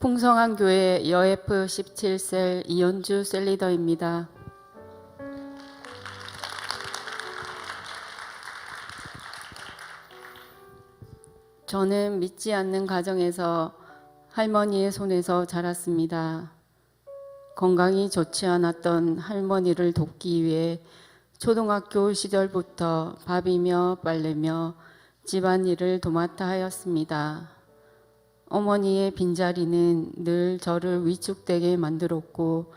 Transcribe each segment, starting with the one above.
풍성한 교회 여F 17셀 이현주 셀리더입니다. 저는 믿지 않는 가정에서 할머니의 손에서 자랐습니다. 건강이 좋지 않았던 할머니를 돕기 위해 초등학교 시절부터 밥이며 빨래며 집안일을 도맡아 하였습니다. 어머니의 빈자리는 늘 저를 위축되게 만들었고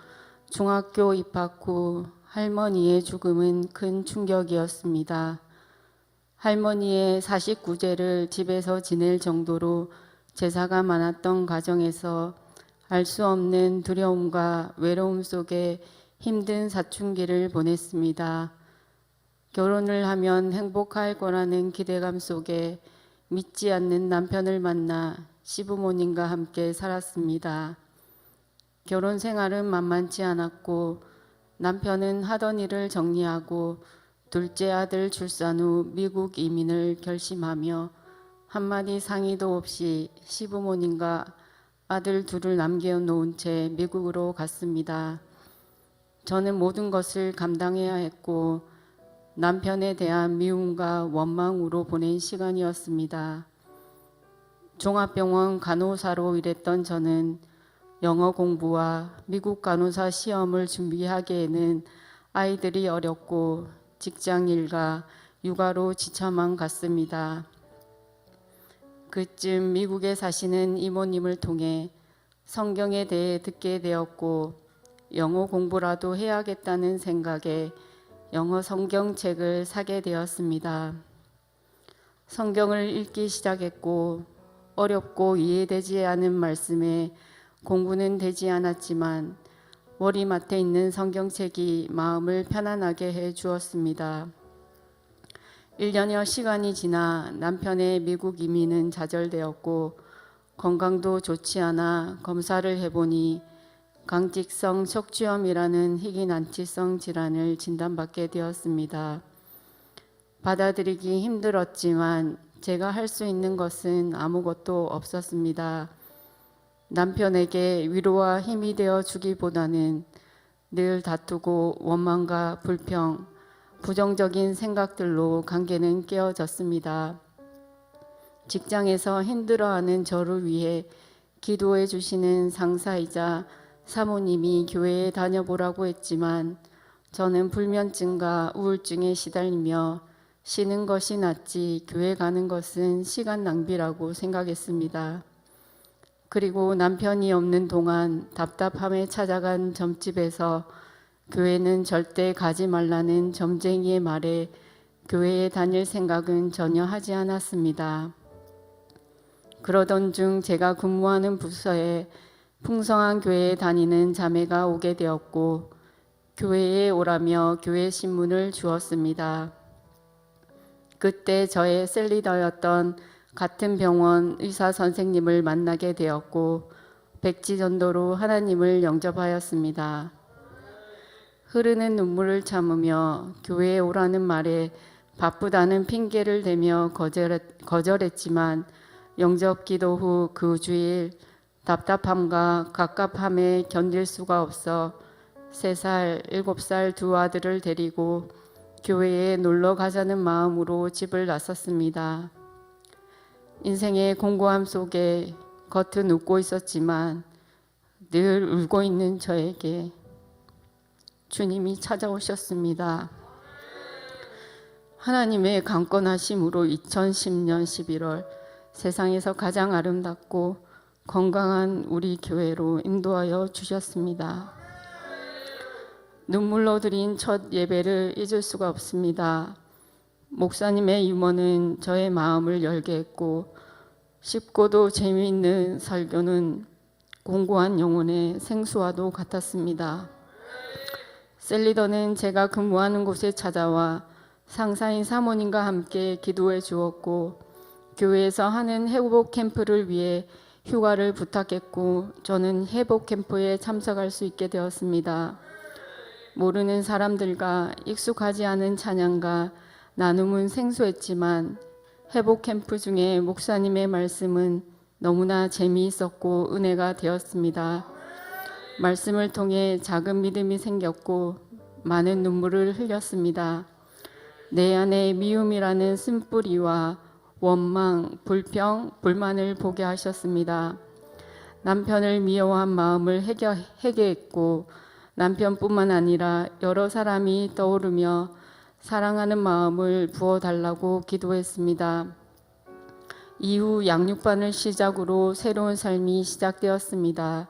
중학교 입학 후 할머니의 죽음은 큰 충격이었습니다. 할머니의 49제를 집에서 지낼 정도로 제사가 많았던 가정에서 알 수 없는 두려움과 외로움 속에 힘든 사춘기를 보냈습니다. 결혼을 하면 행복할 거라는 기대감 속에 믿지 않는 남편을 만나 시부모님과 함께 살았습니다. 결혼 생활은 만만치 않았고 남편은 하던 일을 정리하고 둘째 아들 출산 후 미국 이민을 결심하며 한마디 상의도 없이 시부모님과 아들 둘을 남겨놓은 채 미국으로 갔습니다. 저는 모든 것을 감당해야 했고 남편에 대한 미움과 원망으로 보낸 시간이었습니다. 종합병원 간호사로 일했던 저는 영어 공부와 미국 간호사 시험을 준비하기에는 아이들이 어렸고 직장일과 육아로 지쳐만 갔습니다. 그쯤 미국에 사시는 이모님을 통해 성경에 대해 듣게 되었고 영어 공부라도 해야겠다는 생각에 영어 성경책을 사게 되었습니다. 성경을 읽기 시작했고 어렵고 이해되지 않은 말씀에 공부는 되지 않았지만 머리맡에 있는 성경책이 마음을 편안하게 해 주었습니다. 1년여 시간이 지나 남편의 미국 이민은 좌절되었고 건강도 좋지 않아 검사를 해보니 강직성 척추염이라는 희귀난치성 질환을 진단받게 되었습니다. 받아들이기 힘들었지만 제가 할 수 있는 것은 아무것도 없었습니다. 남편에게 위로와 힘이 되어 주기보다는 늘 다투고 원망과 불평, 부정적인 생각들로 관계는 깨어졌습니다. 직장에서 힘들어하는 저를 위해 기도해 주시는 상사이자 사모님이 교회에 다녀보라고 했지만 저는 불면증과 우울증에 시달리며 쉬는 것이 낫지 교회 가는 것은 시간 낭비라고 생각했습니다. 그리고 남편이 없는 동안 답답함에 찾아간 점집에서 교회는 절대 가지 말라는 점쟁이의 말에 교회에 다닐 생각은 전혀 하지 않았습니다. 그러던 중 제가 근무하는 부서에 풍성한 교회에 다니는 자매가 오게 되었고 교회에 오라며 교회 신문을 주었습니다. 그때 저의 셀리더였던 같은 병원 의사 선생님을 만나게 되었고 백지전도로 하나님을 영접하였습니다. 흐르는 눈물을 참으며 교회에 오라는 말에 바쁘다는 핑계를 대며 거절했지만 영접 기도 후 그 주일 답답함과 갑갑함에 견딜 수가 없어 3살, 7살 두 아들을 데리고 교회에 놀러 가자는 마음으로 집을 나섰습니다. 인생의 공고함 속에 겉은 웃고 있었지만 늘 울고 있는 저에게 주님이 찾아오셨습니다. 하나님의 강권하심으로 2010년 11월 세상에서 가장 아름답고 건강한 우리 교회로 인도하여 주셨습니다. 눈물로 드린 첫 예배를 잊을 수가 없습니다. 목사님의 유머는 저의 마음을 열게 했고 쉽고도 재미있는 설교는 공고한 영혼의 생수와도 같았습니다. 셀리더는 제가 근무하는 곳에 찾아와 상사인 사모님과 함께 기도해 주었고 교회에서 하는 회복 캠프를 위해 휴가를 부탁했고 저는 회복 캠프에 참석할 수 있게 되었습니다. 모르는 사람들과 익숙하지 않은 찬양과 나눔은 생소했지만 회복 캠프 중에 목사님의 말씀은 너무나 재미있었고 은혜가 되었습니다. 말씀을 통해 작은 믿음이 생겼고 많은 눈물을 흘렸습니다. 내 안에 미움이라는 쓴뿌리와 원망, 불평, 불만을 보게 하셨습니다. 남편을 미워한 마음을 해결했고 남편뿐만 아니라 여러 사람이 떠오르며 사랑하는 마음을 부어달라고 기도했습니다. 이후 양육반을 시작으로 새로운 삶이 시작되었습니다.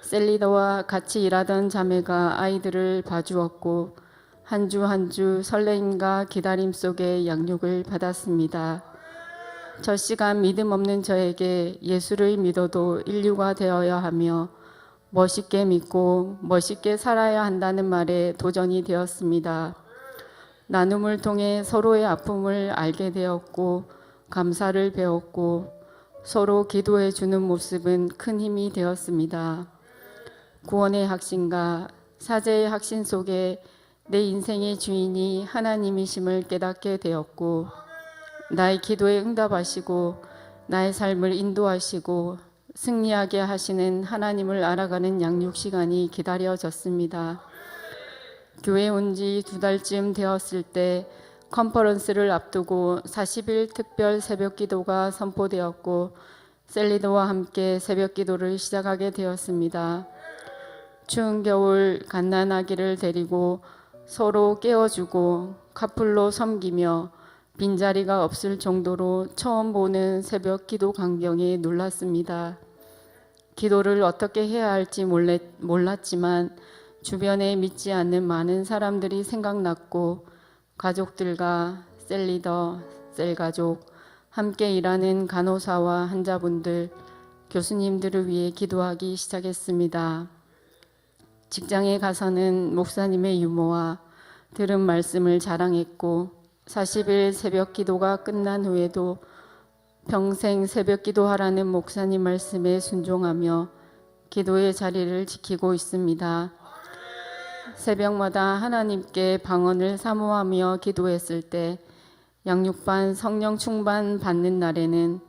셀리더와 같이 일하던 자매가 아이들을 봐주었고 한 주 한 주 설레임과 기다림 속에 양육을 받았습니다. 저 시간 믿음 없는 저에게 예수를 믿어도 인류가 되어야 하며 멋있게 믿고 멋있게 살아야 한다는 말에 도전이 되었습니다. 나눔을 통해 서로의 아픔을 알게 되었고 감사를 배웠고 서로 기도해 주는 모습은 큰 힘이 되었습니다. 구원의 확신과 사제의 확신 속에 내 인생의 주인이 하나님이심을 깨닫게 되었고 나의 기도에 응답하시고 나의 삶을 인도하시고 승리하게 하시는 하나님을 알아가는 양육 시간이 기다려졌습니다. 교회 온 지 2달쯤 되었을 때 컨퍼런스를 앞두고 40일 특별 새벽 기도가 선포되었고 셀리더와 함께 새벽 기도를 시작하게 되었습니다. 추운 겨울 갓난아기를 데리고 서로 깨워주고 카풀로 섬기며 빈자리가 없을 정도로 처음 보는 새벽 기도 광경에 놀랐습니다. 기도를 어떻게 해야 할지 몰랐지만 주변에 믿지 않는 많은 사람들이 생각났고 가족들과 셀리더, 셀가족, 함께 일하는 간호사와 환자분들, 교수님들을 위해 기도하기 시작했습니다. 직장에 가서는 목사님의 유머와 들은 말씀을 자랑했고 40일 새벽 기도가 끝난 후에도 평생 새벽 기도하라는 목사님 말씀에 순종하며 기도의 자리를 지키고 있습니다. 새벽마다 하나님께 방언을 사모하며 기도했을 때 양육반 성령 충만 받는 날에는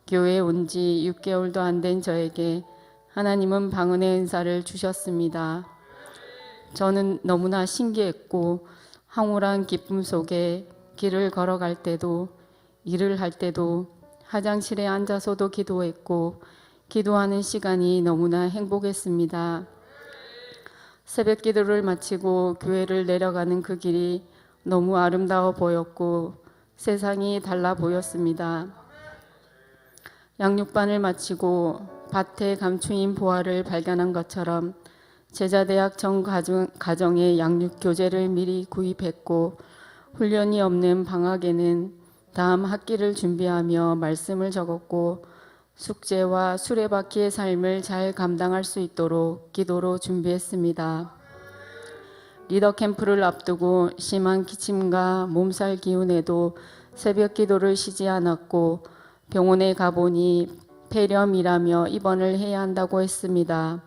교회에 온 지 6개월도 안 된 저에게 하나님은 방언의 은사를 주셨습니다. 저는 너무나 신기했고 황홀한 기쁨 속에 길을 걸어갈 때도 일을 할 때도 화장실에 앉아서도 기도했고 기도하는 시간이 너무나 행복했습니다. 새벽 기도를 마치고 교회를 내려가는 그 길이 너무 아름다워 보였고 세상이 달라 보였습니다. 양육반을 마치고 밭에 감추인 보화를 발견한 것처럼 제자대학 전 가정의 양육 교재를 미리 구입했고 훈련이 없는 방학에는 다음 학기를 준비하며 말씀을 적었고 숙제와 수레바퀴의 삶을 잘 감당할 수 있도록 기도로 준비했습니다. 리더 캠프를 앞두고 심한 기침과 몸살 기운에도 새벽 기도를 쉬지 않았고 병원에 가보니 폐렴이라며 입원을 해야 한다고 했습니다.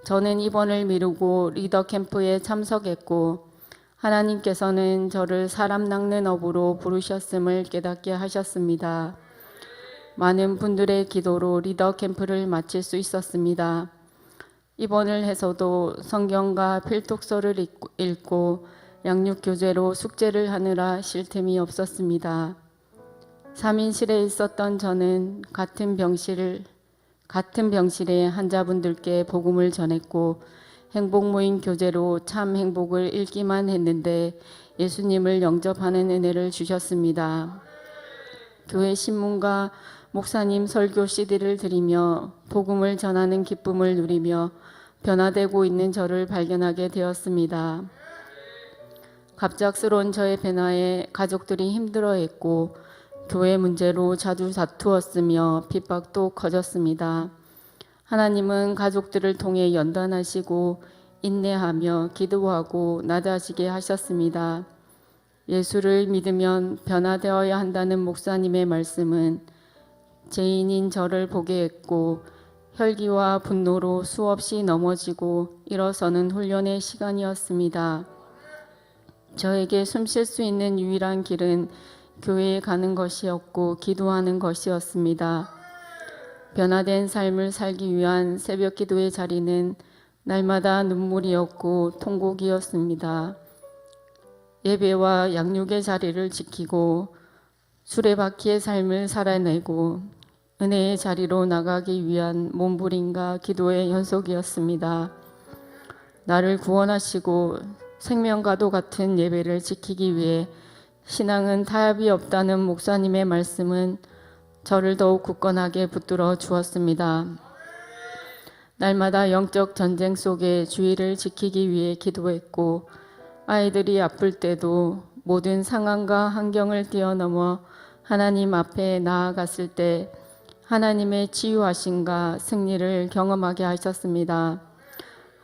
저는 입원을 미루고 리더 캠프에 참석했고 하나님께서는 저를 사람 낚는 업으로 부르셨음을 깨닫게 하셨습니다. 많은 분들의 기도로 리더 캠프를 마칠 수 있었습니다. 입원을 해서도 성경과 필독서를 읽고 양육교재로 숙제를 하느라 쉴 틈이 없었습니다. 3인실에 있었던 저는 같은 병실에 환자분들께 복음을 전했고 행복모임 교재로 참 행복을 읽기만 했는데 예수님을 영접하는 은혜를 주셨습니다. 교회 신문과 목사님 설교 CD를 드리며 복음을 전하는 기쁨을 누리며 변화되고 있는 저를 발견하게 되었습니다. 갑작스러운 저의 변화에 가족들이 힘들어했고 교회 문제로 자주 다투었으며 핍박도 커졌습니다. 하나님은 가족들을 통해 연단하시고 인내하며 기도하고 낮아지게 하셨습니다. 예수를 믿으면 변화되어야 한다는 목사님의 말씀은 죄인인 저를 보게 했고 혈기와 분노로 수없이 넘어지고 일어서는 훈련의 시간이었습니다. 저에게 숨 쉴 수 있는 유일한 길은 교회에 가는 것이었고 기도하는 것이었습니다. 변화된 삶을 살기 위한 새벽 기도의 자리는 날마다 눈물이었고 통곡이었습니다. 예배와 양육의 자리를 지키고 수레바퀴의 삶을 살아내고 은혜의 자리로 나가기 위한 몸부림과 기도의 연속이었습니다. 나를 구원하시고 생명과도 같은 예배를 지키기 위해 신앙은 타협이 없다는 목사님의 말씀은 저를 더욱 굳건하게 붙들어 주었습니다. 날마다 영적 전쟁 속에 주의를 지키기 위해 기도했고 아이들이 아플 때도 모든 상황과 환경을 뛰어넘어 하나님 앞에 나아갔을 때 하나님의 치유하심과 승리를 경험하게 하셨습니다.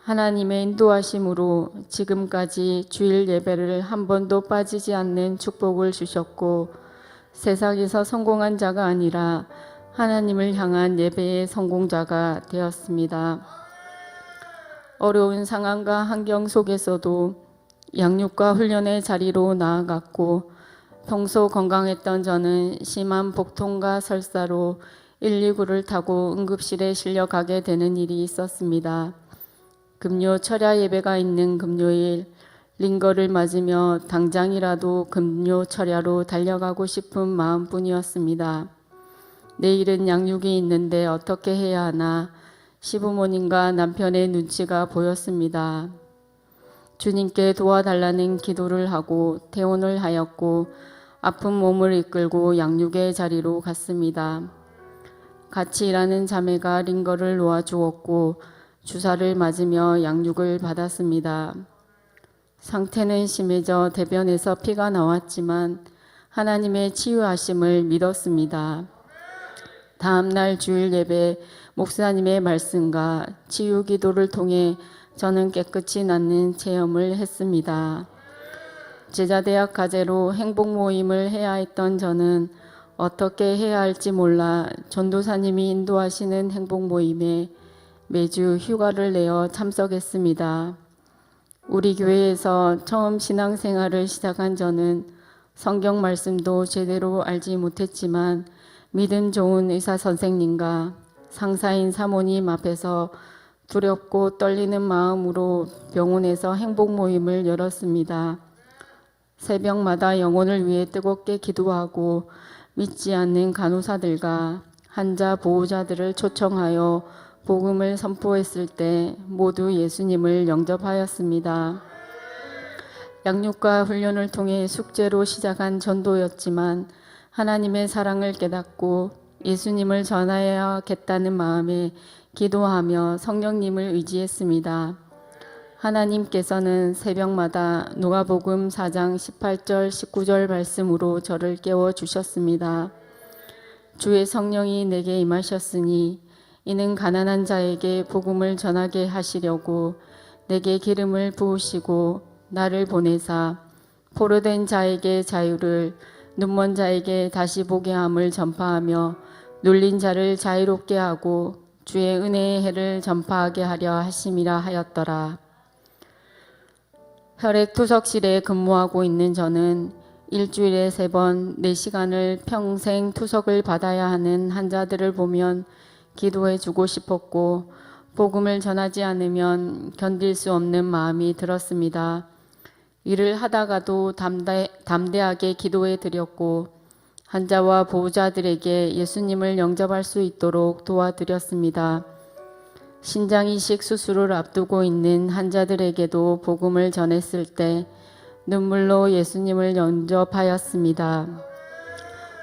하나님의 인도하심으로 지금까지 주일 예배를 한 번도 빠지지 않는 축복을 주셨고 세상에서 성공한 자가 아니라 하나님을 향한 예배의 성공자가 되었습니다. 어려운 상황과 환경 속에서도 양육과 훈련의 자리로 나아갔고 평소 건강했던 저는 심한 복통과 설사로 119를 타고 응급실에 실려가게 되는 일이 있었습니다. 금요 철야 예배가 있는 금요일 링거를 맞으며 당장이라도 금요 철야로 달려가고 싶은 마음뿐이었습니다. 내일은 양육이 있는데 어떻게 해야 하나 시부모님과 남편의 눈치가 보였습니다. 주님께 도와달라는 기도를 하고 퇴원을 하였고 아픈 몸을 이끌고 양육의 자리로 갔습니다. 같이 일하는 자매가 링거를 놓아주었고 주사를 맞으며 양육을 받았습니다. 상태는 심해져 대변에서 피가 나왔지만 하나님의 치유하심을 믿었습니다. 다음 날 주일 예배 목사님의 말씀과 치유 기도를 통해 저는 깨끗이 낫는 체험을 했습니다. 제자대학 과제로 행복 모임을 해야 했던 저는 어떻게 해야 할지 몰라 전도사님이 인도하시는 행복 모임에 매주 휴가를 내어 참석했습니다. 우리 교회에서 처음 신앙생활을 시작한 저는 성경 말씀도 제대로 알지 못했지만 믿음 좋은 의사 선생님과 상사인 사모님 앞에서 두렵고 떨리는 마음으로 병원에서 행복 모임을 열었습니다. 새벽마다 영혼을 위해 뜨겁게 기도하고 믿지 않는 간호사들과 환자 보호자들을 초청하여 복음을 선포했을 때 모두 예수님을 영접하였습니다. 양육과 훈련을 통해 숙제로 시작한 전도였지만 하나님의 사랑을 깨닫고 예수님을 전하야겠다는 마음에 기도하며 성령님을 의지했습니다. 하나님께서는 새벽마다 누가복음 4장 18절 19절 말씀으로 저를 깨워주셨습니다. 주의 성령이 내게 임하셨으니 이는 가난한 자에게 복음을 전하게 하시려고 내게 기름을 부으시고 나를 보내사 포로된 자에게 자유를 눈먼 자에게 다시 보게 함을 전파하며 눌린 자를 자유롭게 하고 주의 은혜의 해를 전파하게 하려 하심이라 하였더라. 혈액투석실에 근무하고 있는 저는 일주일에 3번 4시간을 평생 투석을 받아야 하는 환자들을 보면 기도해 주고 싶었고 복음을 전하지 않으면 견딜 수 없는 마음이 들었습니다. 일을 하다가도 담대하게 기도해 드렸고 환자와 보호자들에게 예수님을 영접할 수 있도록 도와드렸습니다. 신장이식 수술을 앞두고 있는 환자들에게도 복음을 전했을 때 눈물로 예수님을 영접하였습니다.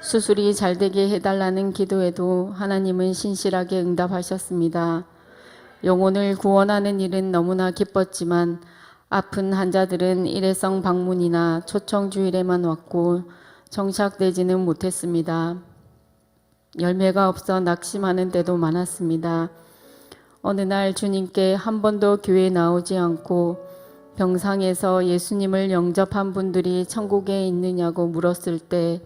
수술이 잘 되게 해달라는 기도에도 하나님은 신실하게 응답하셨습니다. 영혼을 구원하는 일은 너무나 기뻤지만 아픈 환자들은 일회성 방문이나 초청 주일에만 왔고 정착되지는 못했습니다. 열매가 없어 낙심하는 때도 많았습니다. 어느 날 주님께 한 번도 교회에 나오지 않고 병상에서 예수님을 영접한 분들이 천국에 있느냐고 물었을 때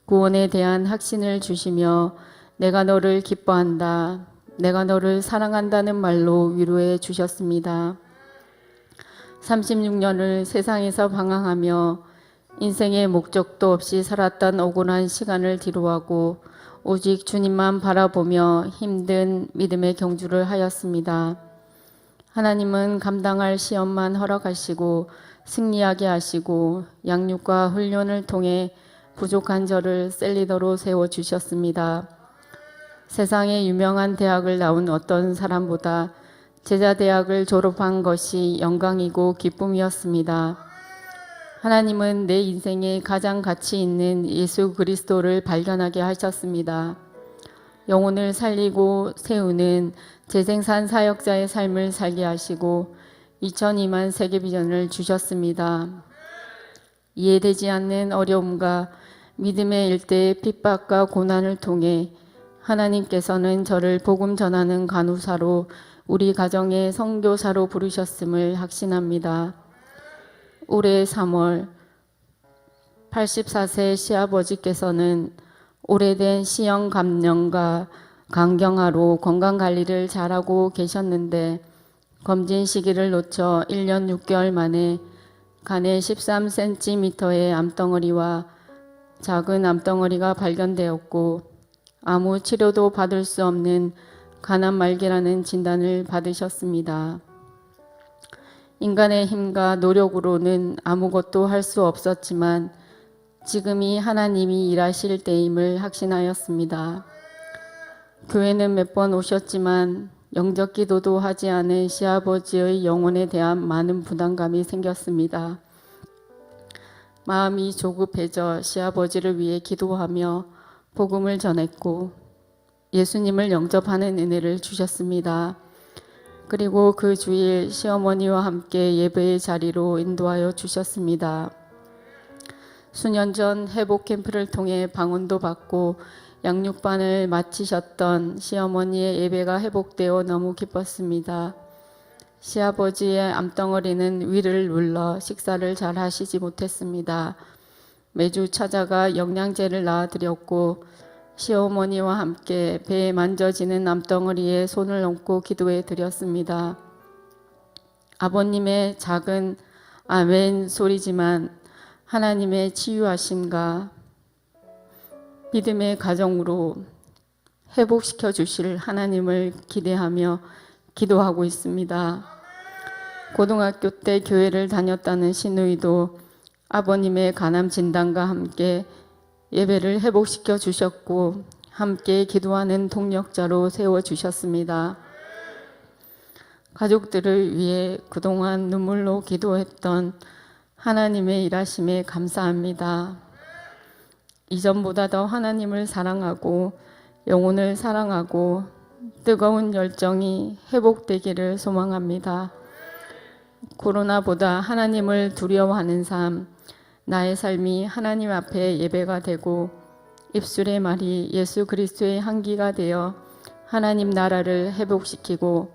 구원에 대한 확신을 주시며 내가 너를 기뻐한다, 내가 너를 사랑한다는 말로 위로해 주셨습니다. 36년을 세상에서 방황하며 인생의 목적도 없이 살았던 억울한 시간을 뒤로하고 오직 주님만 바라보며 힘든 믿음의 경주를 하였습니다. 하나님은 감당할 시험만 허락하시고 승리하게 하시고 양육과 훈련을 통해 부족한 저를 셀리더로 세워주셨습니다. 세상에 유명한 대학을 나온 어떤 사람보다 제자대학을 졸업한 것이 영광이고 기쁨이었습니다. 하나님은 내 인생에 가장 가치 있는 예수 그리스도를 발견하게 하셨습니다. 영혼을 살리고 세우는 재생산 사역자의 삶을 살게 하시고 2002만 세계 비전을 주셨습니다. 이해되지 않는 어려움과 믿음의 일대의 핍박과 고난을 통해 하나님께서는 저를 복음 전하는 간호사로 우리 가정의 선교사로 부르셨음을 확신합니다. 올해 3월 84세 시아버지께서는 오래된 시형 감염과 간경화로 건강관리를 잘하고 계셨는데 검진 시기를 놓쳐 1년 6개월 만에 간에 13cm의 암덩어리와 작은 암덩어리가 발견되었고 아무 치료도 받을 수 없는 간암말기라는 진단을 받으셨습니다. 인간의 힘과 노력으로는 아무것도 할 수 없었지만 지금이 하나님이 일하실 때임을 확신하였습니다. 교회는 몇 번 오셨지만 영적 기도도 하지 않은 시아버지의 영혼에 대한 많은 부담감이 생겼습니다. 마음이 조급해져 시아버지를 위해 기도하며 복음을 전했고 예수님을 영접하는 은혜를 주셨습니다. 그리고 그 주일 시어머니와 함께 예배의 자리로 인도하여 주셨습니다. 수년 전 회복 캠프를 통해 방언도 받고 양육반을 마치셨던 시어머니의 예배가 회복되어 너무 기뻤습니다. 시아버지의 암덩어리는 위를 눌러 식사를 잘 하시지 못했습니다. 매주 찾아가 영양제를 놔드렸고 시어머니와 함께 배에 만져지는 암덩어리에 손을 얹고 기도해 드렸습니다. 아버님의 작은 아멘 소리지만 하나님의 치유하심과 믿음의 가정으로 회복시켜 주실 하나님을 기대하며 기도하고 있습니다. 고등학교 때 교회를 다녔다는 시누이도 아버님의 간암 진단과 함께 예배를 회복시켜 주셨고 함께 기도하는 동력자로 세워주셨습니다. 가족들을 위해 그동안 눈물로 기도했던 하나님의 일하심에 감사합니다. 이전보다 더 하나님을 사랑하고 영혼을 사랑하고 뜨거운 열정이 회복되기를 소망합니다. 코로나보다 하나님을 두려워하는 삶, 나의 삶이 하나님 앞에 예배가 되고 입술의 말이 예수 그리스도의 향기가 되어 하나님 나라를 회복시키고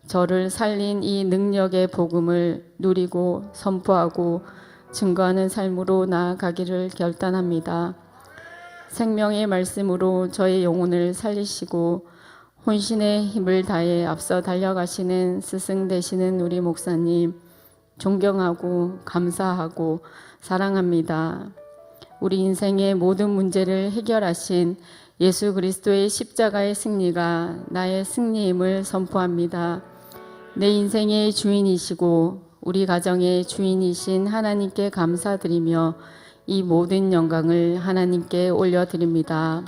저를 살린 이 능력의 복음을 누리고 선포하고 증거하는 삶으로 나아가기를 결단합니다. 생명의 말씀으로 저의 영혼을 살리시고 혼신의 힘을 다해 앞서 달려가시는 스승 되시는 우리 목사님 존경하고 감사하고 사랑합니다. 우리 인생의 모든 문제를 해결하신 예수 그리스도의 십자가의 승리가 나의 승리임을 선포합니다. 내 인생의 주인이시고 우리 가정의 주인이신 하나님께 감사드리며 이 모든 영광을 하나님께 올려드립니다.